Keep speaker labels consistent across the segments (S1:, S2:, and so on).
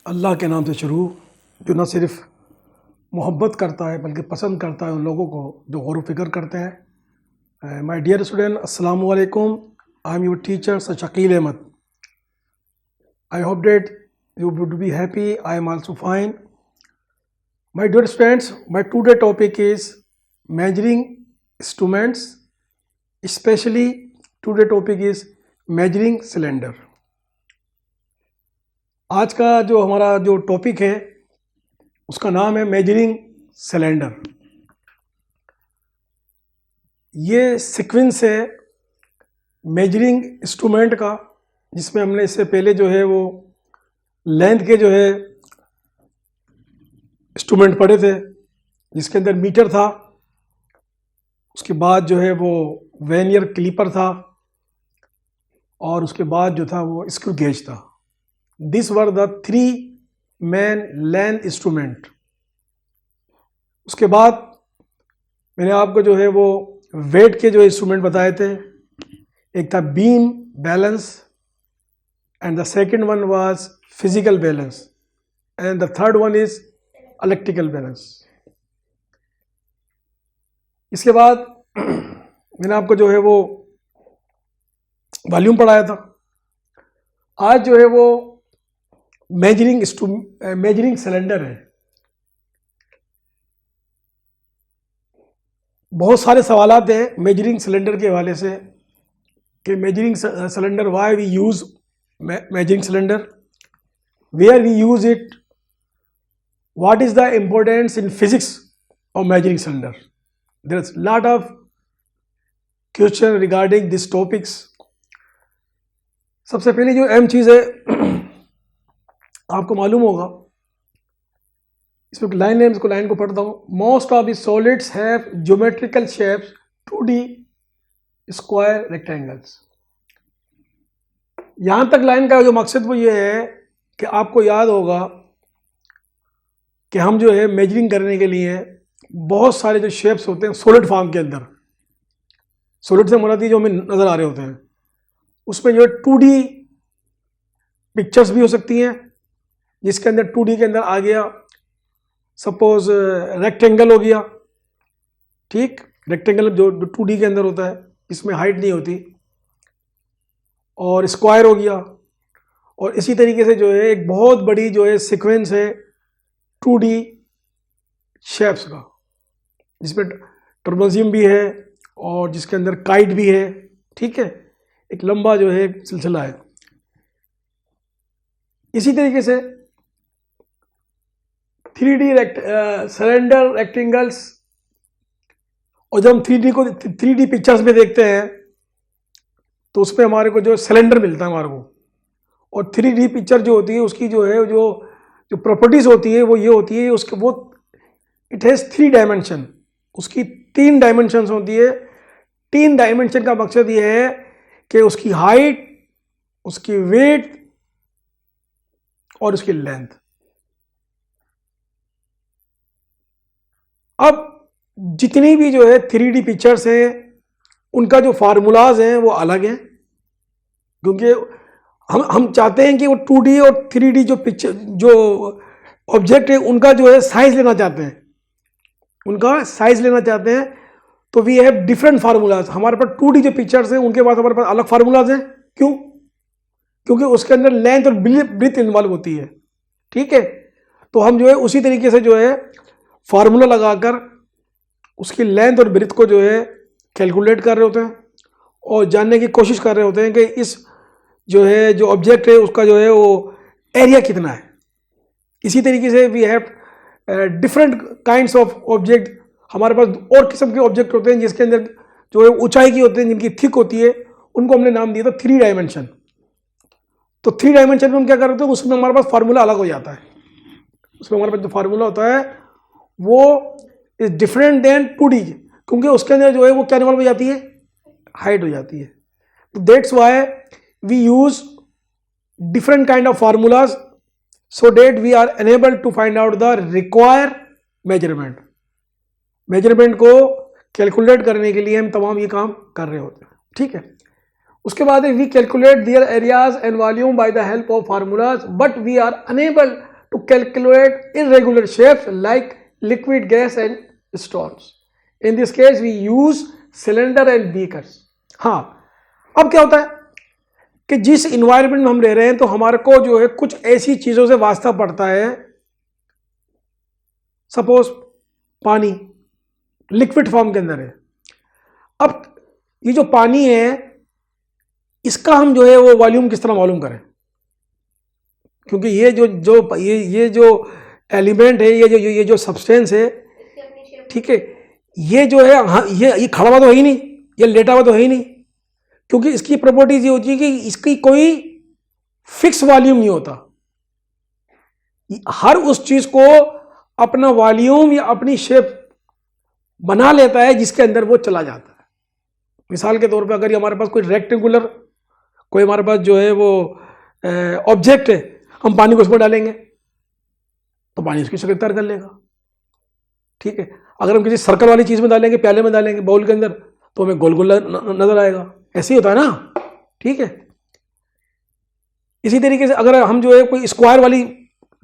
S1: अल्लाह के नाम से शुरू, जो न सिर्फ मोहब्बत करता है बल्कि पसंद करता है उन लोगों को जो गौर व फिक्र करते हैं। माय डियर स्टूडेंट, अस्सलाम वालेकुम। I am your teacher sir Shakeel Ahmed. I hope that you would be happy. I am also fine. My dear students, my today topic is measuring instruments. Especially today topic is measuring cylinder. आज का जो हमारा जो topic है उसका नाम है measuring cylinder. ये सीक्वेंस है मेजरिंग इंस्ट्रूमेंट का, जिसमें हमने इससे पहले जो है वो लेंथ के जो है इंस्ट्रूमेंट पढ़े थे, जिसके अंदर मीटर था, उसके बाद जो है वो वेनियर क्लिपर था, और उसके बाद जो था वो स्क्रू गेज था। This were the three main length instrument. उसके बाद मैंने आपको जो है वो वेट के जो इंस्ट्रूमेंट बताए थे। एक था beam balance, and the second one was physical balance, and the third one is electrical balance. इसके बाद मैंने आपको जो है वो वॉल्यूम पढ़ाया था। आज जो है वो मेजरिंग सिलेंडर है। बहुत सारे सवालात हैं मेजरिंग सिलेंडर के हवाले से कि measuring cylinder, why we use measuring cylinder, where we use it, what is the importance in physics of measuring cylinder. There is lot of question regarding these topics. सबसे पहले जो अहम चीज़ है आपको मालूम होगा, इसमें लाइन है, इसको लाइन को पढ़ता हूँ। Most of the solids have geometrical shapes 2D square rectangles. यहाँ तक लाइन का जो मकसद वो ये है कि आपको याद होगा कि हम जो है मेजरिंग करने के लिए बहुत सारे जो शेप्स होते हैं सॉलिड फॉर्म के अंदर, सॉलिड से मुराद जो हमें नज़र आ रहे होते हैं, उसमें जो 2D पिक्चर्स भी हो सकती हैं, जिसके अंदर 2D के अंदर आ गया सपोज रेक्टेंगल हो गया, ठीक, रेक्टेंगल जो 2D के अंदर होता है, इसमें हाइट नहीं होती, और स्क्वायर हो गया। और इसी तरीके से जो है एक बहुत बड़ी जो है सीक्वेंस है 2D शेप्स का, जिसमें ट्रपेजियम भी है और जिसके अंदर काइट भी है, ठीक है, एक लंबा जो है सिलसिला है। इसी तरीके से 3D सिलेंडर रेक्टेंगल्स, और जब हम 3D पिक्चर्स में देखते हैं तो उसमें हमारे को जो सिलेंडर मिलता है हमारे को, और 3D पिक्चर जो होती है उसकी जो है जो प्रॉपर्टीज होती है वो ये होती है, उसके वो इट हैज़ 3 डायमेंशन, उसकी 3 डायमेंशंस होती है। 3 डायमेंशन का मकसद ये है कि उसकी हाइट, उसकी वेट और उसकी लेंथ। अब जितनी भी जो है 3D पिक्चर्स हैं उनका जो फार्मूलाज हैं वो अलग हैं, क्योंकि हम चाहते हैं कि वो 2D और 3D जो पिक्चर जो ऑब्जेक्ट है उनका जो है साइज लेना चाहते हैं, उनका साइज लेना चाहते हैं। तो वी हैव डिफरेंट फार्मूलाज। हमारे पास 2D जो पिक्चर्स हैं उनके पास हमारे पास अलग फार्मूलाज हैं। क्यों? क्योंकि उसके अंदर लेंथ और ब्रीथ इन्वॉल्व होती है, ठीक है। तो हम जो है उसी तरीके से जो है फार्मूला लगाकर उसकी लेंथ और ब्रीथ को जो है कैलकुलेट कर रहे होते हैं और जानने की कोशिश कर रहे होते हैं कि इस जो है जो ऑब्जेक्ट है उसका जो है वो एरिया कितना है। इसी तरीके से we have different kinds of object. हमारे पास और किस्म के ऑब्जेक्ट होते हैं जिसके अंदर जो है ऊंचाई की होते हैं, जिनकी थिक होती है, उनको हमने नाम दिया था 3 डायमेंशन। तो 3 डायमेंशन में हम क्या कर रहे थे, उसमें हमारे पास फार्मूला अलग हो जाता है। उसमें हमारे पास जो फार्मूला होता है वो इज डिफरेंट देन 2D, क्योंकि उसके अंदर जो है वो क्या इन्वॉल्व हो जाती है, हाइट हो जाती है। तो that's why we use different kind of formulas so that we are enable to find out the require measurement. Measurement को कैलकुलेट करने के लिए हम तमाम ये काम कर रहे होते हैं, ठीक है। उसके बाद we calculate their areas and volume by the help of formulas, but we are unable to calculate irregular shapes like liquid, gas and stones. In this case we use cylinder and beakers. हाँ, अब क्या होता है कि जिस environment में हम रह रहे हैं तो हमारे को जो है कुछ ऐसी चीजों से वास्ता पड़ता है. सपोज पानी लिक्विड फॉर्म के अंदर है. अब ये जो पानी है इसका हम जो है वो वॉल्यूम किस तरह मालूम करें, क्योंकि ये जो एलिमेंट है, ये जो सब्सटेंस है, ठीक है, ये जो है, हाँ, ये खड़ा हुआ तो है ही नहीं, ये लेटा हुआ तो है ही नहीं, क्योंकि इसकी प्रॉपर्टीज ये होती है कि इसकी कोई फिक्स वॉल्यूम नहीं होता. हर उस चीज को अपना वॉल्यूम या अपनी शेप बना लेता है जिसके अंदर वो चला जाता है. मिसाल के तौर पे अगर ये हमारे पास कोई रेक्टेंगुलर कोई हमारे पास जो है वो ऑब्जेक्ट है, हम पानी को उसमें डालेंगे तो पानी उसकी शक्ल इख्तियार कर लेगा. ठीक है, अगर हम किसी सर्कल वाली चीज में डालेंगे, प्याले में डालेंगे, बाउल के अंदर, तो हमें गोल गोल नजर आएगा. ऐसे ही होता है ना. ठीक है, इसी तरीके से अगर हम जो है कोई स्क्वायर वाली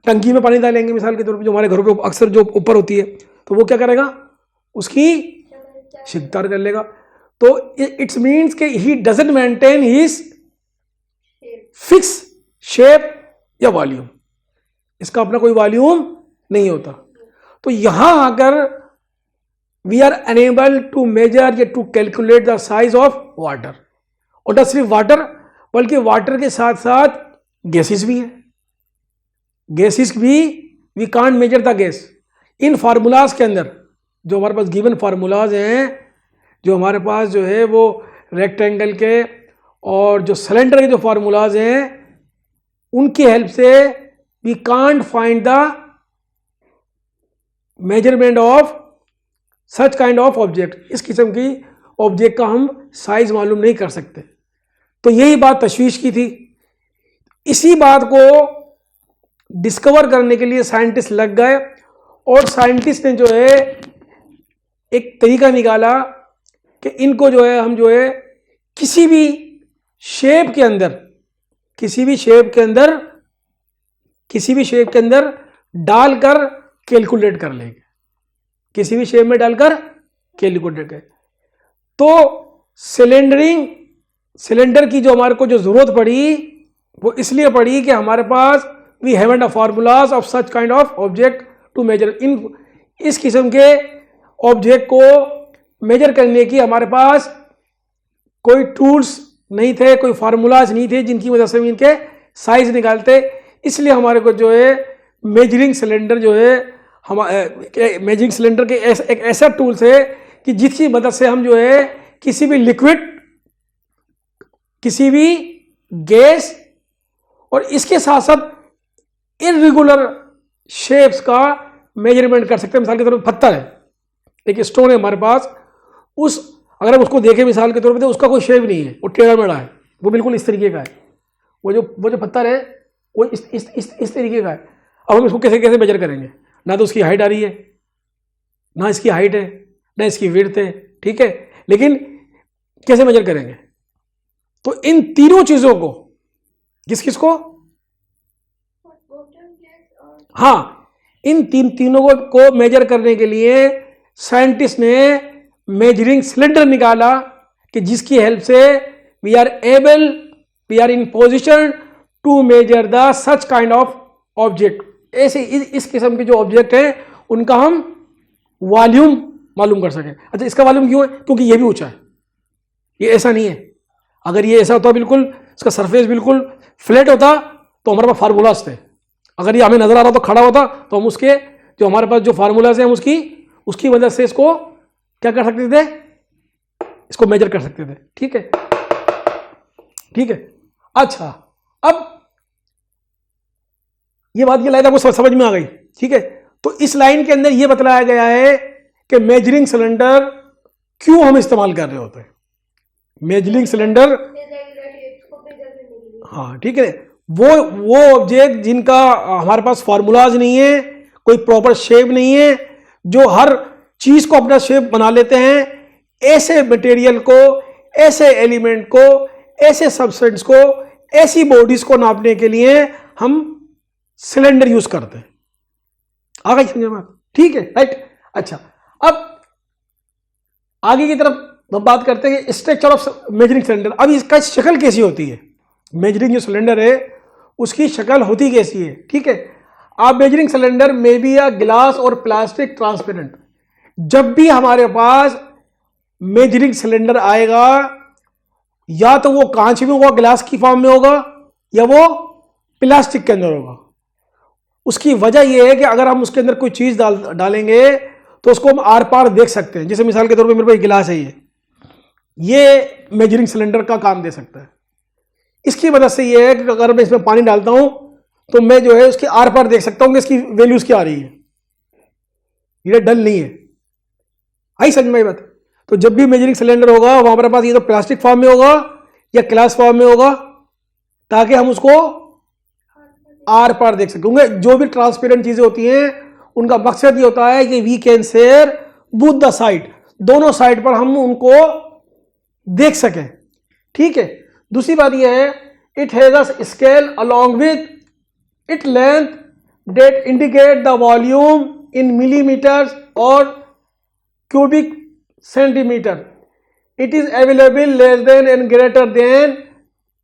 S1: टंकी में पानी डालेंगे मिसाल के तौर पे, जो हमारे घरों पे अक्सर जो ऊपर होती है, तो वो क्या करेगा, उसकी शक्ल इख्तियार कर लेगा. तो इट्स मीन्स कि he doesn't maintain his fix shape या वॉल्यूम, इसका अपना कोई वॉल्यूम नहीं होता. तो यहां आकर we are unable to measure या to calculate the size of water. और न सिर्फ वाटर बल्कि वाटर के साथ साथ गैसेस भी हैं. गैसेस भी we can't measure the gas. इन फार्मूलाज के अंदर जो हमारे पास गिवन फार्मूलाज हैं, जो हमारे पास जो है वो रेक्टेंगल के और जो सिलेंडर के जो फार्मूलाज हैं, उनकी हेल्प से we can't find the measurement of such kind of object. इस किस्म की ऑब्जेक्ट का हम साइज मालूम नहीं कर सकते. तो यही बात तशवीश की थी. इसी बात को डिस्कवर करने के लिए साइंटिस्ट लग गए और साइंटिस्ट ने जो है एक तरीका निकाला कि इनको जो है हम जो है किसी भी शेप के अंदर डालकर कैलकुलेट कर लेंगे. किसी भी शेप में डालकर कैलकुलेट करें. तो सिलेंडर की जो हमारे को जो जरूरत पड़ी वो इसलिए पड़ी कि हमारे पास we haven't a formulas of such kind of object to measure. इस किस्म के ऑब्जेक्ट को मेजर करने की हमारे पास कोई टूल्स नहीं थे, कोई फार्मूलाज नहीं थे जिनकी वजह से इनके साइज निकालते. इसलिए हमारे को जो है मेजरिंग सिलेंडर जो है मेजरिंग सिलेंडर के एक ऐसा टूल्स है कि जिसकी मदद से हम जो है किसी भी लिक्विड, किसी भी गैस और इसके साथ साथ इर्रेगुलर शेप्स का मेजरमेंट कर सकते हैं. मिसाल के तौर पर पत्थर है, एक स्टोन है हमारे पास, अगर हम उसको देखें मिसाल के तौर पर तो उसका कोई शेप नहीं है, वो टेढ़ा मेढ़ा है, वो बिल्कुल इस तरीके का है. वो जो पत्थर है वो इस तरीके का है. अब हम इसको कैसे कैसे मेजर करेंगे? ना तो उसकी हाइट आ रही है, ना इसकी हाइट है, ना इसकी विड्थ है. ठीक है, लेकिन कैसे मेजर करेंगे? तो इन तीनों चीजों को किसको, हाँ, इन तीनों को मेजर करने के लिए साइंटिस्ट ने मेजरिंग सिलेंडर निकाला कि जिसकी हेल्प से we are in position to measure the such kind of object. ऐसे इस किस्म के जो ऑब्जेक्ट हैं उनका हम वॉल्यूम मालूम कर सकें. अच्छा, इसका वॉल्यूम क्यों है? क्योंकि ये भी ऊंचा है, ये ऐसा नहीं है. अगर ये ऐसा होता बिल्कुल, इसका सरफेस बिल्कुल फ्लैट होता तो हमारे पास फार्मूलाज थे. अगर ये हमें नजर आ रहा तो खड़ा होता तो हम उसके जो हमारे पास जो फार्मूलाज हैं उसकी वजह से इसको क्या कर सकते थे, इसको मेजर कर सकते थे. ठीक है. अच्छा, अब ये बात, ये लाइन आपको समझ में आ गई. ठीक है, तो इस लाइन के अंदर ये बतलाया गया है कि मेजरिंग सिलेंडर क्यों हम इस्तेमाल कर रहे होते हैं. मेजरिंग सिलेंडर, हाँ, ठीक है, वो ऑब्जेक्ट जिनका हमारे पास फार्मूलाज नहीं है, कोई प्रॉपर शेप नहीं है, जो हर चीज को अपना शेप बना लेते हैं, ऐसे मटेरियल को, ऐसे एलिमेंट को, ऐसे सब्सटेंस को, ऐसी बॉडीज को नापने के लिए हम सिलेंडर यूज करते हैं। आ गई समझ में? ठीक है, राइट। अच्छा, अब आगे की तरफ हम बात करते हैं स्ट्रक्चर ऑफ मेजरिंग सिलेंडर। अब इसका शक्ल कैसी होती है? मेजरिंग जो सिलेंडर है उसकी शक्ल होती कैसी है? ठीक है, आप मेजरिंग सिलेंडर में बी अ ग्लास और प्लास्टिक ट्रांसपेरेंट। जब भी हमारे पास मेजरिंग सिलेंडर आएगा या तो वो कांच में होगा, ग्लास की फॉर्म में होगा, या वो प्लास्टिक के अंदर होगा। उसकी वजह यह है कि अगर हम उसके अंदर कोई चीज डालेंगे तो उसको हम आर पार देख सकते हैं। जैसे मिसाल के तौर पे मेरे पास गिलास है, ये मेजरिंग सिलेंडर का काम दे सकता है। इसकी वजह से यह है कि अगर मैं इसमें पानी डालता हूं तो मैं जो है उसके आर पार देख सकता हूं कि इसकी वैल्यूज क्या आ रही है, ये डल नहीं है। आई समझ में बात? तो जब भी मेजरिंग सिलेंडर होगा वो हमारे पास ये तो प्लास्टिक फॉर्म में होगा या ग्लास फॉर्म में होगा, ताकि हम उसको आर पार देख सकेंगे। जो भी ट्रांसपेरेंट चीजें होती हैं उनका मकसद ये होता है कि we can share both the side, दोनों साइड पर हम उनको देख सकें। ठीक है, दूसरी बात यह है it has a scale along with it length that indicate the volume in millimetres और cubic centimetre. It is available less than and greater than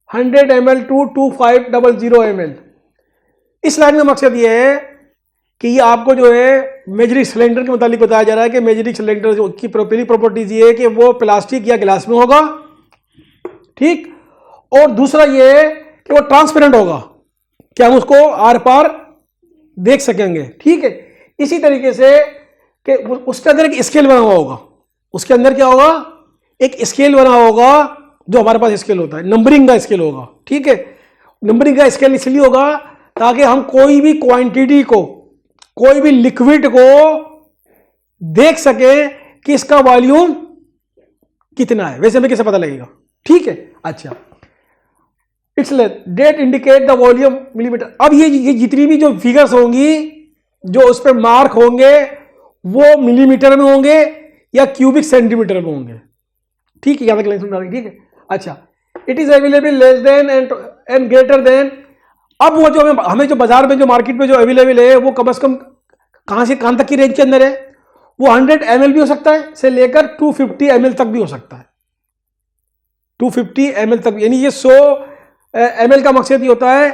S1: 100 ml to 2500 ml। इस लाइन का मकसद यह है कि ये आपको जो है मेजरिंग सिलेंडर के मुताबिक बताया जा रहा है कि मेजरिंग सिलेंडर की पहली प्रॉपर्टीज ये है कि वो प्लास्टिक या ग्लास में होगा, ठीक, और दूसरा ये है कि वो ट्रांसपेरेंट होगा कि हम उसको आर पार देख सकेंगे। ठीक है, इसी तरीके से कि उसके अंदर एक स्केल बना हुआ होगा, उसके अंदर क्या होगा, एक स्केल बना होगा जो हमारे पास स्केल होता है, नंबरिंग का स्केल होगा। ठीक है, नंबरिंग का स्केल इसलिए होगा ताकि हम कोई भी क्वांटिटी को, कोई भी लिक्विड को देख सके कि इसका वॉल्यूम कितना है। वैसे हमें कैसे पता लगेगा? ठीक है, अच्छा, it's that indicate the volume millimetre. अब ये जितनी भी जो फिगर्स होंगी, जो उस पर मार्क होंगे, वो मिलीमीटर में होंगे या क्यूबिक सेंटीमीटर में होंगे। ठीक है, याद रखना। ठीक है, अच्छा, it is available less than and greater then. अब वो जो हमें जो बाजार में जो मार्केट में जो अवेलेबल है वो कम से कम कहां से कहां तक की रेंज के अंदर है? वो 100 ml भी हो सकता है से लेकर 250 ml तक भी हो सकता है। 250 ml तक, यानी ये 100 ml का मकसद ये होता है,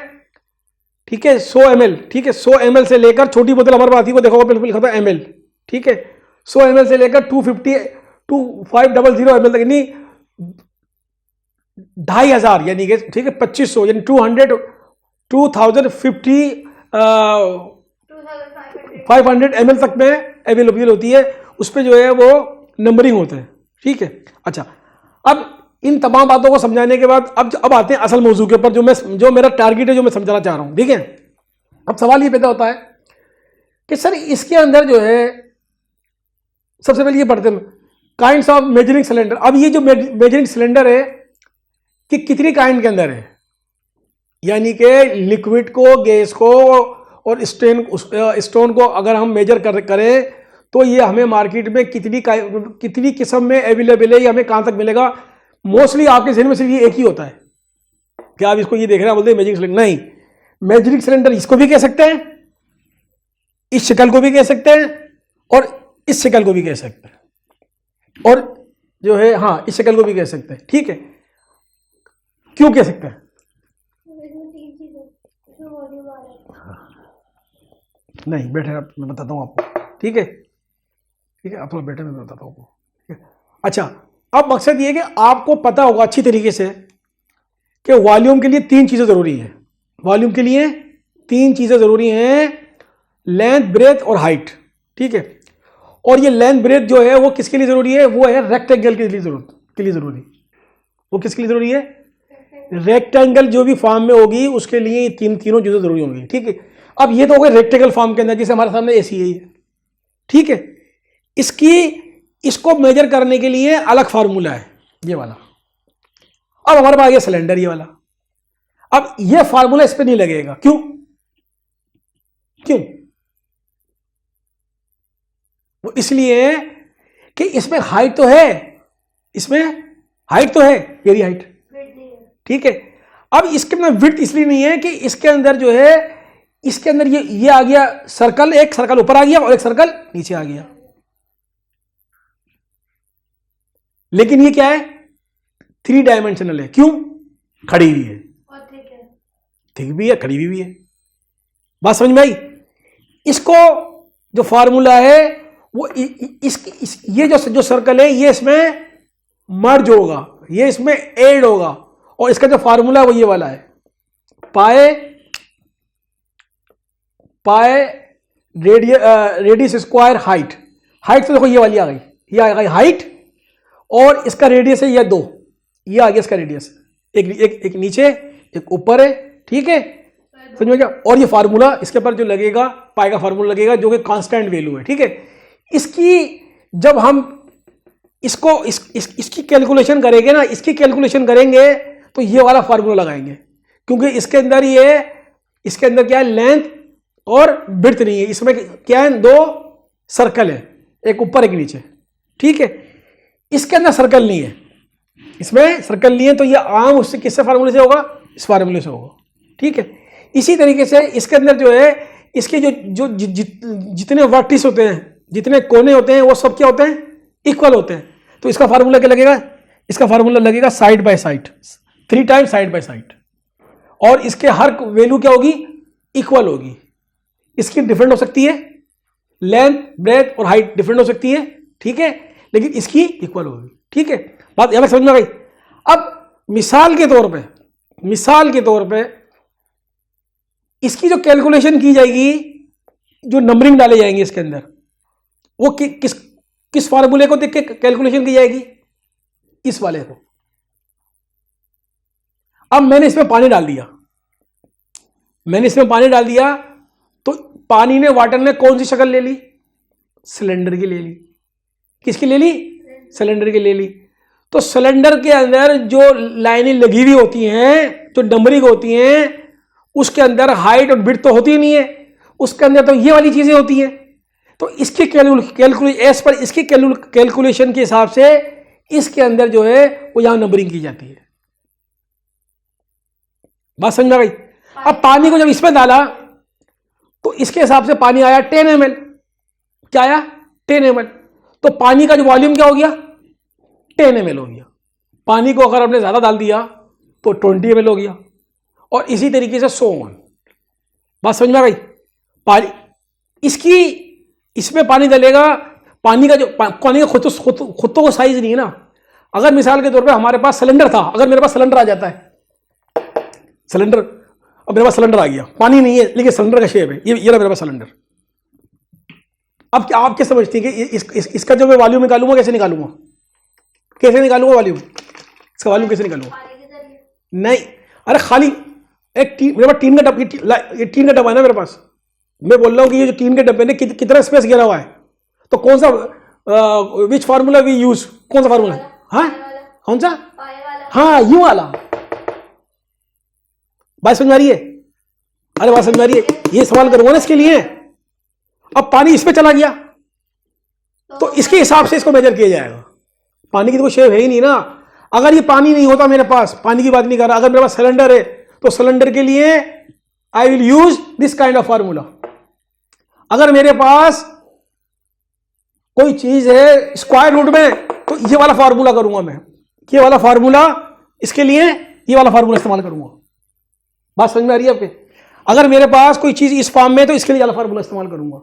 S1: ठीक है, 100 ml, ठीक है, 100 ml से लेकर, छोटी बोतल हमारे पास आती है वो देखो बिल्कुल लिखा था ml, ठीक है, 100 ml से लेकर 2500 ml तक, यानी 2500, यानी कि ठीक है 2500, यानी 500 ml तक में अवेलेबल होती है। उस पर जो है वो नंबरिंग होता है। ठीक है, अच्छा, अब इन तमाम बातों को समझाने के बाद अब आते हैं असल मौजू के ऊपर, जो मेरा टारगेट है, जो मैं समझाना चाह रहा हूं। ठीक है, अब सवाल ये पैदा होता है कि सर इसके अंदर जो है, सबसे पहले ये पढ़ते हैं काइंड्स ऑफ मेजरिंग सिलेंडर। अब ये जो मेजरिंग सिलेंडर है कि कितनी काइंड के अंदर है, यानी कि लिक्विड को, गैस को और स्टोन को अगर हम मेजर करें तो ये हमें मार्केट में कितनी किस्म में अवेलेबल है, ये हमें कहां तक मिलेगा। मोस्टली आपके जहन में सिर्फ ये एक ही होता है कि आप इसको ये देख रहे हैं, बोलते हैं मेजरिंग सिलेंडर। नहीं, मेजरिंग सिलेंडर इसको भी कह सकते हैं, इस शक्ल को भी कह सकते हैं, और इस शक्ल को भी कह सकते हैं, और जो है हाँ इस शक्ल को भी कह सकते हैं। ठीक है, क्यों कह सकते हैं? नहीं बैठे, मैं बताता हूं आपको। ठीक है, ठीक है, आप थोड़ा बैठे, मैं बताता हूं आपको। ठीक है, अच्छा, अब मकसद ये कि आपको पता होगा अच्छी तरीके से कि वॉल्यूम के लिए 3 चीजें जरूरी हैं। वॉल्यूम के लिए 3 चीजें जरूरी हैं, लेंथ, ब्रेथ और हाइट। ठीक है, और ये लेंथ ब्रेथ जो है वो किसके लिए जरूरी है? वो है रेक्टेंगल के लिए जरूरी। वो किसके लिए जरूरी है? रेक्टेंगल जो भी फॉर्म में होगी उसके लिए ये तीनों चीजें जरूरी होंगी। ठीक है, अब ये तो हो गए रेक्टेंगल फॉर्म के अंदर, जैसे हमारे सामने एसी है। ठीक है, इसको मेजर करने के लिए अलग फार्मूला है, ये वाला। अब हमारे पास ये सिलेंडर, ये वाला। अब ये फार्मूला इस पे नहीं लगेगा। क्यों? वो इसलिए कि इसमें हाइट तो है, वेरी हाइट। ठीक है, अब इसके अंदर विड्थ इसलिए नहीं है कि इसके अंदर जो है इसके अंदर ये आ गया सर्कल, एक सर्कल ऊपर आ गया और एक सर्कल नीचे आ गया। लेकिन ये क्या है, 3 डायमेंशनल है। क्यों? खड़ी हुई है, थिक भी है, खड़ी भी है। बात समझ में आई? इसको जो फार्मूला है वो ये जो सर्कल है ये इसमें मर्ज होगा, ये इसमें ऐड होगा, और इसका जो फार्मूला है वो ये वाला है, पाए रेडियस स्क्वायर हाइट। हाइट तो देखो ये वाली आ गई, ये आ गई हाइट, और इसका रेडियस है ये 2, ये आ गया इसका रेडियस। एक नीचे एक ऊपर है, ठीक है, समझ में क्या? और ये फार्मूला इसके ऊपर जो लगेगा, पाई का फार्मूला लगेगा जो कि कांस्टेंट वैल्यू है, ठीक है। इसकी जब हम इसकी कैलकुलेशन करेंगे ना, इसकी कैलकुलेशन करेंगे तो ये वाला फार्मूला लगाएंगे, क्योंकि इसके अंदर क्या है, लेंथ और विड्थ नहीं है, इसमें क्या है, 2 सर्कल है, एक ऊपर एक नीचे, ठीक है। इसके अंदर सर्कल नहीं है, इसमें सर्कल नहीं है, तो ये आम उससे किससे फार्मूले से होगा, इस फार्मूले से होगा, ठीक है। इसी तरीके से इसके अंदर जो है, इसके जो जितने वर्टिस होते हैं, जितने कोने होते हैं, वो सब क्या होते हैं, इक्वल होते हैं। तो इसका फार्मूला क्या लगेगा, इसका फार्मूला लगेगा side by side, 3 times side by side, और इसके हर वैल्यू क्या होगी, इक्वल होगी। इसकी डिफरेंट हो सकती है, लेंथ ब्रेथ और हाइट डिफरेंट हो सकती है, ठीक है, लेकिन इसकी इक्वल होगी, ठीक है। बात यहां तक समझ में आ गई? अब मिसाल के तौर पे इसकी जो कैलकुलेशन की जाएगी, जो नंबरिंग डाले जाएंगे इसके अंदर, वो किस फार्मूले को देख के कैलकुलेशन की जाएगी, इस वाले को। अब मैंने इसमें पानी डाल दिया, तो पानी ने, वाटर ने कौन सी शक्ल ले ली, सिलेंडर की ले ली। किसकी ले ली? सिलेंडर की ले ली। तो सिलेंडर के अंदर जो लाइनें लगी हुई होती हैं, जो नंबरिंग होती हैं, उसके अंदर हाइट और विड्थ तो होती ही नहीं है, उसके अंदर तो ये वाली चीजें होती हैं। तो इसके कैलकुलेशन के हिसाब से इसके अंदर जो है वो यहां नंबरिंग की जाती है। बात समझ में आ गई? अब पानी को जब इसमें डाला तो इसके हिसाब से पानी आया 10 ml। क्या आया? 10 ml। तो पानी का जो वॉल्यूम क्या हो गया? 10 ml हो गया। पानी को अगर आपने ज्यादा डाल दिया तो 20 ml हो गया, और इसी तरीके से सो ऑन। बात समझ में आ गई? पानी इसमें पानी डालेगा, पानी का खुद तो साइज नहीं है ना। अगर मिसाल के तौर पे हमारे पास सिलेंडर था, अगर मेरे पास सिलेंडर आ जाता है, सिलेंडर, अब मेरे पास सिलेंडर आ गया, पानी नहीं है लेकिन सिलेंडर का शेप है, ये रहा मेरे पास सिलेंडर। अब क्या आप क्या समझते हैं कि इसका जो मैं वॉल्यूम निकालूंगा, कैसे निकालूंगा वॉल्यूम? इसका वॉल्यूम कैसे निकालूंगा? नहीं, अरे खाली मेरे पास टीन का डब्बा है ना मेरे पास। मैं बोल रहा हूं कि ये जो टीन के डब्बे ने कितना स्पेस घेरा हुआ है, तो कौन सा विच फार्मूला वी यूज, कौन सा फार्मूला? हाँ, कौन सा? हाँ, यू वाला। बात समझ में आ रही है? अरे बात समझ में आ रही है? ये सवाल करूंगा ना इसके लिए। अब पानी इसमें चला गया तो इसके हिसाब से इसको मेजर किया जाएगा। पानी की तो कोई शेप है ही नहीं ना। अगर ये पानी नहीं होता मेरे पास, पानी की बात नहीं कर रहा, अगर मेरे पास सिलेंडर है तो सिलेंडर के लिए I will use this kind of formula. अगर मेरे पास कोई चीज है स्क्वायर रूट में तो ये वाला फार्मूला करूंगा मैं, ये वाला फार्मूला, इसके लिए ये वाला फार्मूला इस्तेमाल करूंगा। बात समझ में आ रही है आपके? अगर मेरे पास कोई चीज इस फॉर्म में तो इसके लिए वाला फार्मूला इस्तेमाल करूंगा।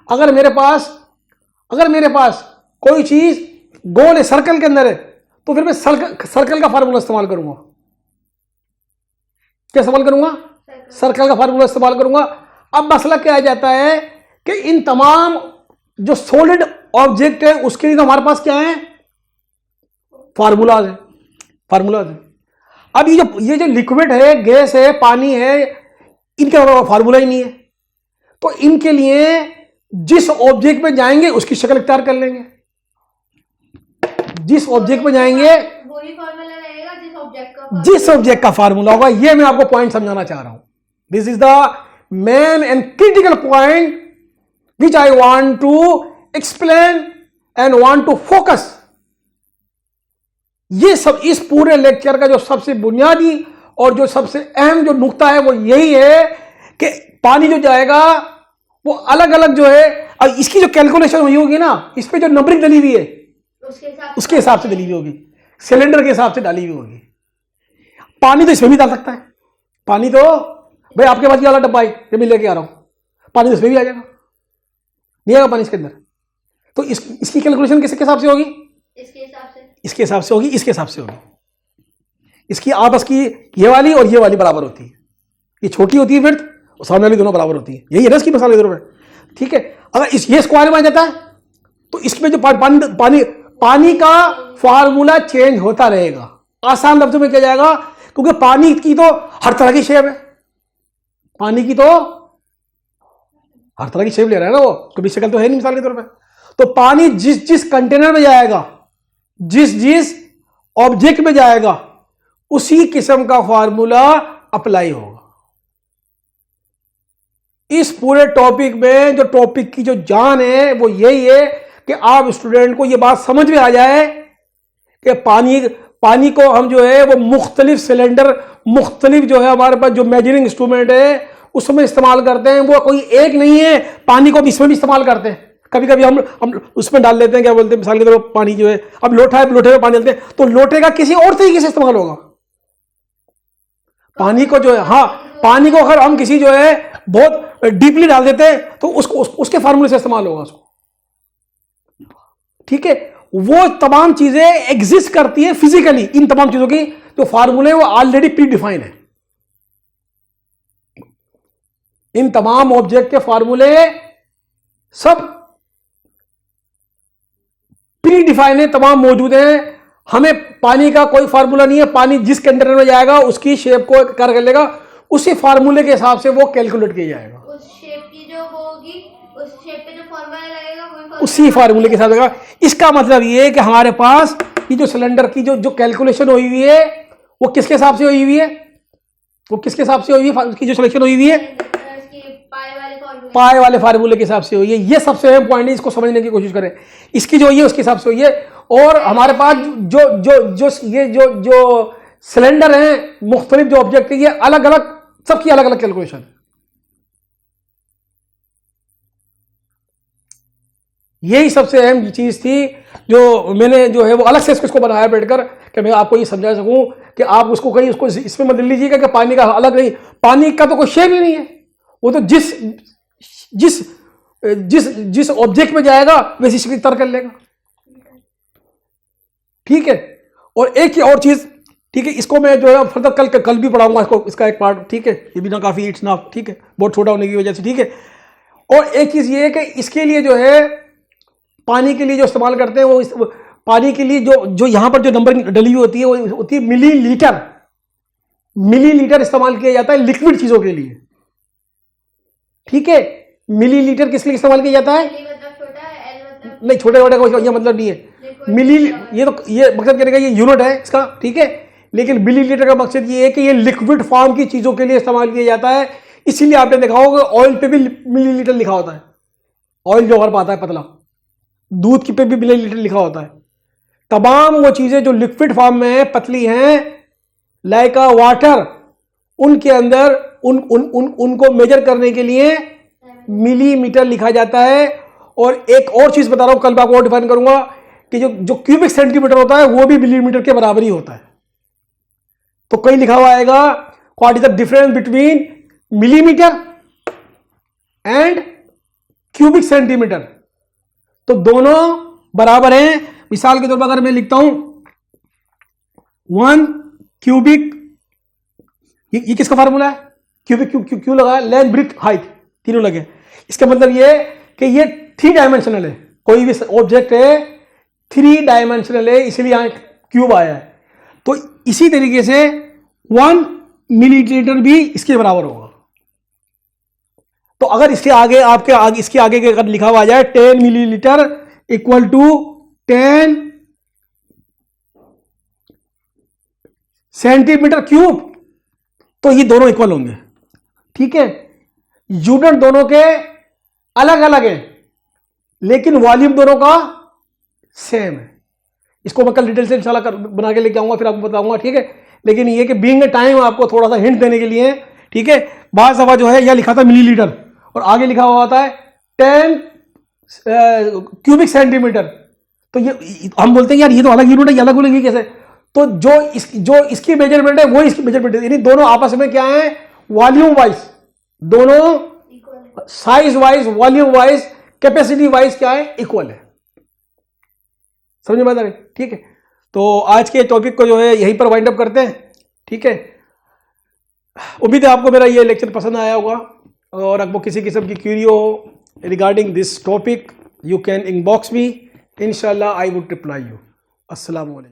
S1: अगर मेरे पास कोई चीज गोल है, सर्कल के अंदर है, तो फिर मैं सर्कल का फार्मूला इस्तेमाल करूंगा। क्या इस्तेमाल करूंगा? सर्कल का फार्मूला इस्तेमाल करूंगा। अब मसला क्या आ जाता है कि इन तमाम जो सॉलिड ऑब्जेक्ट है उसके लिए तो हमारे पास क्या है? फार्मूलाज है। अब ये जो लिक्विड है, गैस है, पानी है, इनका फार्मूला ही नहीं है। तो इनके लिए जिस ऑब्जेक्ट में जाएंगे उसकी शक्ल इख्तियार कर लेंगे। जिस ऑब्जेक्ट में जाएंगे
S2: वही फार्मूला रहेगा
S1: जिस ऑब्जेक्ट का फार्मूला होगा। ये मैं आपको पॉइंट समझाना चाह रहा हूं। This is the main and critical point which I want to explain and want to focus. ये सब इस पूरे लेक्चर का जो सबसे बुनियादी और जो सबसे अहम जो नुक्ता है वो यही है कि पानी जो जाएगा वो अलग अलग जो है, अब इसकी जो कैलकुलेशन हुई होगी ना, इस पे जो नंबरिंग डली हुई है उसके हिसाब से डली हुई होगी, सिलेंडर के हिसाब से डाली हुई होगी। पानी तो इसमें भी डाल सकता है, पानी तो भाई आपके पास ये वाला डब्बा है, ये मैं लेके आ रहा हूं, पानी तो इसमें भी आ जाएगा, नहीं आएगा पानी इसके अंदर। तो इसकी कैलकुलेशन किसके हिसाब से होगी? इसके हिसाब से होगी, इसके हिसाब से होगी। इसकी आपस की ये वाली और ये वाली बराबर होती है, ये छोटी होती है फिर और सामने वाली दोनों बराबर होती है, यही है ना इसकी मिसाल इधर में। ठीक है, अगर ये स्क्वायर में आ जाता है तो इसमें जो पानी का फार्मूला चेंज होता रहेगा। आसान लफ्जों में किया जाएगा, क्योंकि पानी की तो हर तरह की शेप है, पानी की तो हर तरह की शेप ले रहा है ना वो, कभी शक्ल तो है नहीं मिसाल के तौर पे। तो पानी जिस जिस कंटेनर में जाएगा, जिस जिस ऑब्जेक्ट में जाएगा, उसी किस्म का फार्मूला अप्लाई होगा। इस पूरे टॉपिक में जो टॉपिक की जो जान है वो यही है कि आप स्टूडेंट को ये बात समझ में आ जाए कि पानी को हम जो है वो मुख्तलिफ सिलेंडर, मुख्तलिफ जो है हमारे पास जो मेजरिंग इंस्ट्रूमेंट है उसमें इस्तेमाल करते हैं, वो कोई एक नहीं है। पानी को इसमें भी इस्तेमाल करते हैं, कभी कभी हम उसमें डाल लेते हैं, क्या बोलते हैं मिसाल के तौर पर पानी जो है, अब लोटा है, लोटे में पानी डालते हैं तो लोटे का किसी और तरीके से इस्तेमाल होगा। पानी को जो है, हाँ, पानी को अगर हम किसी जो है बहुत डीपली डाल देते हैं तो उसके फार्मूले से इस्तेमाल होगा उसको। ठीक है, वो तमाम चीजें एग्जिस्ट करती है फिजिकली, इन तमाम चीजों की जो फार्मूले वो ऑलरेडी प्री डिफाइन है। इन तमाम ऑब्जेक्ट के फार्मूले सब प्री डिफाइन है, तमाम मौजूद हैं। हमें पानी का कोई फार्मूला नहीं है, पानी जिस कंटेनर में जाएगा उसकी शेप को कर लेगा, उसी फार्मूले के हिसाब से वो कैलकुलेट किया जाएगा।
S2: उस शेप की जो होगी, उस शेप पे जो फार्मूला लगेगा
S1: उसी फार्मूले के साथ लगेगा। इसका मतलब ये है कि हमारे पास ये जो सिलेंडर की जो कैलकुलेशन हुई हुई है वो किसके हिसाब से हुई हुई है, वो किसके हिसाब से हुई है, उसकी जो सिलेक्शन हुई हुई है पाई वाले फार्मूले के हिसाब से हुई है। ये सबसे अहम पॉइंट है, इसको समझने की कोशिश करें। इसकी जो हुई है उसके हिसाब से हुई है। और हमारे पास जो सिलेंडर हैं, मुख्तलिफ जो ऑब्जेक्ट है, ये अलग अलग, सबकी अलग अलग कैलकुलेशन है। यही सबसे अहम चीज थी जो मैंने जो है वो अलग से इसको बनाया बैठकर कि मैं आपको ये समझा सकूं कि आप उसको कहीं उसको इसमें मत लीजिएगा कि पानी का अलग नहीं, पानी का तो कोई शेप ही नहीं है, वो तो जिस जिस जिस जिस ऑब्जेक्ट में जाएगा वैसी शक्ल तय कर लेगा। ठीक है, और एक ही और चीज, ठीक है, इसको मैं जो है फर्दर कल भी पढ़ाऊंगा इसको, इसका एक पार्ट। ठीक है, ये भी ना काफी इट्स ना, ठीक है, बहुत छोटा होने की वजह से। ठीक है, और एक चीज ये है कि इसके लिए जो है पानी के लिए जो इस्तेमाल करते हैं वो पानी के लिए जो यहां पर जो नंबर डली हुई होती है वो होती है मिलीलीटर। मिलीलीटर इस्तेमाल किया जाता है लिक्विड चीजों के लिए। ठीक है, मिलीलीटर किस लिए इस्तेमाल किया जाता है? नहीं, छोटे छोटे का यह मतलब नहीं है। मिली ये मकसद करने का ये यूनिट है इसका। ठीक है, लेकिन मिलीलीटर का मकसद ये है कि ये लिक्विड फॉर्म की चीजों के लिए इस्तेमाल किया जाता है। इसीलिए आपने देखा होगा ऑयल पे भी मिलीलीटर लिखा होता है। ऑयल जो हमारे पाता है पतला, दूध की पे भी मिलीलीटर लिखा होता है। तमाम वो चीजें जो लिक्विड फॉर्म में है, पतली हैं, लाइक वाटर, उनके अंदर उनको मेजर करने के लिए मिलीमीटर लिखा जाता है। और एक और चीज बता रहा हूं, कल मैं आपको और डिफाइन करूंगा कि जो क्यूबिक सेंटीमीटर होता है वो भी मिलीमीटर के बराबर ही होता है। तो कहीं लिखा हुआ आएगा what is the difference between millimetre and cubic centimetre, तो दोनों बराबर हैं। मिसाल के तौर पर अगर मैं लिखता हूं 1 क्यूबिक, ये किसका फार्मूला है? क्यूबिक क्यू लगा, लेंथ ब्रेथ हाइट तीनों लगे। इसका मतलब ये कि ये 3 डायमेंशनल है, कोई भी ऑब्जेक्ट है 3 डायमेंशनल है, इसलिए यहां क्यूब आया है। तो इसी तरीके से 1 मिलीलीटर भी इसके बराबर होगा। तो अगर इसके आगे इसके आगे अगर लिखा हुआ जाए 10 millilitre equal to 10 centimetre cube, तो ये दोनों इक्वल होंगे। ठीक है, यूनिट दोनों के अलग अलग है लेकिन वॉल्यूम दोनों का सेम है। इसको मैं कल डिटेल से इंशाल्लाह बना के लेके आऊंगा, फिर आपको बताऊंगा। ठीक है, लेकिन ये कि बीइंग अ टाइम आपको थोड़ा सा हिंट देने के लिए, ठीक है, बाज़ दफ़ा जो है यह लिखा था मिलीलीटर और आगे लिखा हुआ होता है 10 क्यूबिक सेंटीमीटर। तो ये हम बोलते हैं यार ये तो अलग यूनिट है, ये अलग यूनिट कैसे? तो जो इसकी मेजरमेंट है वो इसकी मेजरमेंट है, यानी दोनों आपस में क्या है, वॉल्यूम वाइज, दोनों size wise, volume wise, capacity wise क्या है, इक्वल है। समझ में आता है? ठीक है, तो आज के टॉपिक को जो है यहीं पर वाइंड अप करते हैं। ठीक है, उम्मीद है आपको मेरा ये लेक्चर पसंद आया होगा, और आपको किसी किस्म की क्यूरी हो regarding this topic, you can inbox मी, इंशाल्लाह आई वुड रिप्लाई यू। अस्सलाम वालेकुम।